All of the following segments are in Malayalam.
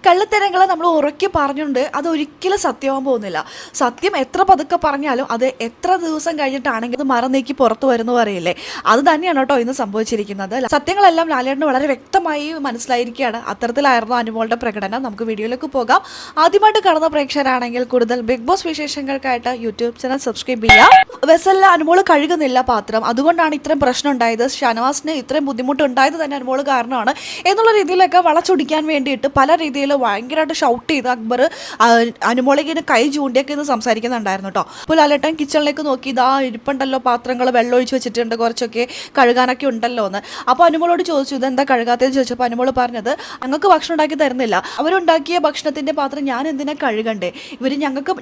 കള്ളത്തരങ്ങൾ നമ്മൾ ഉറക്കി പറഞ്ഞുകൊണ്ട് അതൊരിക്കലും സത്യമാകാൻ പോകുന്നില്ല. സത്യം എത്ര പതുക്കെ പറഞ്ഞാലും അത് എത്ര ദിവസം കഴിഞ്ഞിട്ടാണെങ്കിൽ അത് മറന്നേക്ക് പുറത്തു വരുന്നു പറയില്ലേ, അത് തന്നെയാണ് കേട്ടോ ഇന്ന് സംഭവിച്ചിരിക്കുന്നത്. സത്യങ്ങളെല്ലാം ലാലേട്ടന് വളരെ വ്യക്തമായി മനസ്സിലായിരിക്കുകയാണ്. അത്തരത്തിലായിരുന്നു അനുമോളുടെ പ്രകടനം. നമുക്ക് വീഡിയോയിലേക്ക് പോകാം. ആദ്യമായിട്ട് കാണുന്ന പ്രേക്ഷകരാണെങ്കിൽ കൂടുതൽ ബിഗ് ബോസ് വിശേഷങ്ങൾക്കായിട്ട് യൂട്യൂബ് ചാനൽ സബ്സ്ക്രൈബ് ചെയ്യാം. വെസലിൽ അനുമോള് കഴുകുന്നില്ല പാത്രം, അതുകൊണ്ടാണ് ഇത്രയും പ്രശ്നം ഉണ്ടായത്, ഷാനവാസിന് ഇത്രയും ബുദ്ധിമുട്ടുണ്ടായത് തന്നെ അനുമോള് കാരണമാണ് എന്നുള്ള രീതിയിലൊക്കെ വളച്ചൊടിക്കാൻ വേണ്ടിയിട്ട് പല രീതിയിൽ ഭയങ്കരമായിട്ട് ഷൗട്ട് ചെയ്ത് അക്ബർ അനുമോളിങ്ങനെ കൈ ചൂണ്ടിയൊക്കെ ഇന്ന് സംസാരിക്കുന്നുണ്ടായിരുന്നു കേട്ടോ. അപ്പോൾ ലാലേട്ടൻ കിച്ചണിലേക്ക് നോക്കി, ഇതാ ഇരിപ്പുണ്ടല്ലോ പാത്രങ്ങൾ, വെള്ളം ഒഴിച്ച് വെച്ചിട്ടുണ്ട്, കുറച്ചൊക്കെ കഴുകാനൊക്കെ ഉണ്ടല്ലോ എന്ന്. അപ്പോൾ അനുമോളോട് ചോദിച്ചു ഇതെന്താ കഴുകാത്തതെന്ന് ചോദിച്ചപ്പോൾ അനുമോള് പറഞ്ഞത് ഞങ്ങൾക്ക് ഭക്ഷണം ഉണ്ടാക്കി തരുന്നില്ല, അവരുണ്ടാക്കിയ ഭക്ഷണത്തിൻ്റെ പാത്രം ഞാൻ എന്തിനാ കഴുകണ്ടേ,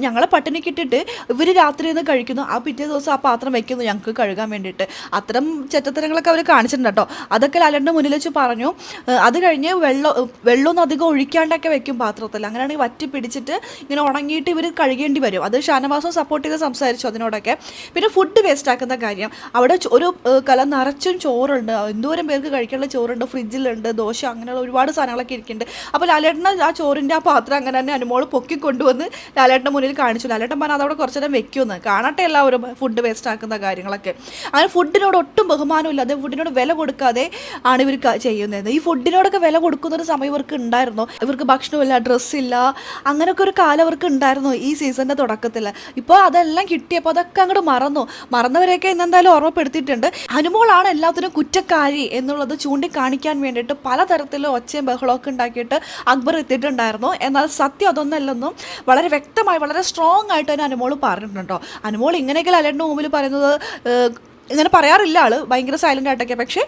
ഞങ്ങളെ പട്ടിണിക്ക് ഇട്ടിട്ട് ഇവർ രാത്രി നിന്ന് കഴിക്കുന്നു, ആ പിറ്റേ ദിവസം ആ പാത്രം വെക്കുന്നു ഞങ്ങൾക്ക് കഴുകാൻ വേണ്ടിയിട്ട്. അത്തരം ചെറ്റത്തരങ്ങളൊക്കെ അവർ കാണിച്ചിട്ടുണ്ട് കേട്ടോ. അതൊക്കെ ലാലേട്ടൻ്റെ മുന്നിൽ വെച്ച് പറഞ്ഞു. അത് കഴിഞ്ഞ് വെള്ളമൊന്നും അധികം ഒഴിക്കാണ്ടൊക്കെ വെക്കും പാത്രത്തിൽ, അങ്ങനെയാണെങ്കിൽ വറ്റി പിടിച്ചിട്ട് ഇങ്ങനെ ഉണങ്ങിയിട്ട് ഇവർ കഴുകേണ്ടി വരും. അത് ഷാനവാസും സപ്പോർട്ട് ചെയ്ത് സംസാരിച്ചു അതിനോടൊക്കെ. പിന്നെ ഫുഡ് വേസ്റ്റ് ആക്കുന്ന കാര്യം, അവിടെ ഒരു കല നിറച്ചും ചോറുണ്ട്, എന്തോരം പേർക്ക് കഴിക്കാനുള്ള ചോറുണ്ട്, ഫ്രിഡ്ജിലുണ്ട്, ദോശ, അങ്ങനെയുള്ള ഒരുപാട് സാധനങ്ങളൊക്കെ ഇരിക്കുന്നുണ്ട്. അപ്പോൾ ലാലേട്ടന് ആ ചോറിൻ്റെ ആ പാത്രം അങ്ങനെ തന്നെ അനുമോള് പൊക്കി കൊണ്ടുവന്ന് ലാലേട്ടൻ്റെ മുന്നിൽ കാണിച്ചു. ലാലേട്ടൻ പറഞ്ഞാൽ അതവിടെ കുറച്ച് നേരം വെക്കുമെന്ന്, കാണട്ടെ എല്ലാവരും ഫുഡ് വേസ്റ്റ് ആക്കുന്ന കാര്യങ്ങളൊക്കെ. അങ്ങനെ ഫുഡിനോട് ഒട്ടും ബഹുമാനമില്ലാതെ ഫുഡിനോട് വില കൊടുക്കാതെ ആണ് ഇവർ ചെയ്യുന്നത്. ഈ ഫുഡിനോടൊക്കെ വില കൊടുക്കുന്നൊരു സമയം ഇവർക്ക് ഉണ്ടായിരുന്നു. ഇവർക്ക് ഭക്ഷണമില്ല, ഡ്രസ്സില്ല, അങ്ങനെയൊക്കെ ഒരു കാലം അവർക്ക് ഉണ്ടായിരുന്നു ഈ സീസണിൻ്റെ തുടക്കത്തിൽ. ഇപ്പോൾ അതെല്ലാം കിട്ടിയപ്പോൾ അതൊക്കെ അങ്ങോട്ട് മറന്നവരെയൊക്കെ ഇന്നെന്തായാലും ഓർമ്മപ്പെടുത്തിയിട്ടുണ്ട്. അനുമോളാണ് എല്ലാത്തിനും കുറ്റക്കാരി എന്നുള്ളത് ചൂണ്ടിക്കാണിക്കാൻ വേണ്ടിയിട്ട് പലതരത്തിലും ഒച്ചയും ബഹളമൊക്കെ ഉണ്ടാക്കിയിട്ട് അക്ബർ എത്തിയിട്ടുണ്ടായിരുന്നു. എന്നാൽ സത്യം അതൊന്നല്ലെന്നും വളരെ വ്യക്തമായി വളരെ സ്ട്രോങ് ആയിട്ട് തന്നെ അനുമോൾ പറഞ്ഞിട്ടുണ്ടോ. അനുമോൾ ഇങ്ങനെയൊക്കെ ലാലേട്ടൻ്റെ മുമ്പിൽ പറയുന്നത് ഇങ്ങനെ പറയാറില്ല, ആൾ ഭയങ്കര സൈലൻ്റ് ആയിട്ടൊക്കെ. പക്ഷേ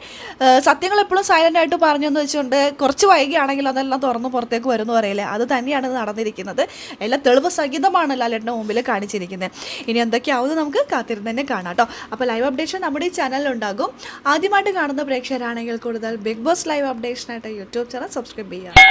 സത്യങ്ങൾ എപ്പോഴും സൈലൻ്റ് ആയിട്ട് പറഞ്ഞെന്ന് വെച്ചുകൊണ്ട് കുറച്ച് വൈകിയാണെങ്കിൽ അതെല്ലാം തുറന്ന് പുറത്തേക്ക് വരുമെന്ന് പറയില്ലേ, അത് തന്നെയാണ് നടന്നിരിക്കുന്നത്. എല്ലാം തെളിവ് സഹിതമാണ് ലാലേട്ടൻ്റെ മുമ്പിൽ കാണിച്ചിരിക്കുന്നത്. ഇനി എന്തൊക്കെയാവുന്നത് നമുക്ക് കാത്തിരുന്ന് തന്നെ കാണാം കേട്ടോ. അപ്പോൾ ലൈവ് അപ്ഡേഷൻ നമ്മുടെ ഈ ചാനലിലുണ്ടാകും. ആദ്യമായിട്ട് കാണുന്ന പ്രേക്ഷകരാണെങ്കിൽ കൂടുതൽ ബിഗ് ബോസ് ലൈവ് അപ്ഡേഷനായിട്ട് യൂട്യൂബ് ചാനൽ സബ്സ്ക്രൈബ് ചെയ്യുക.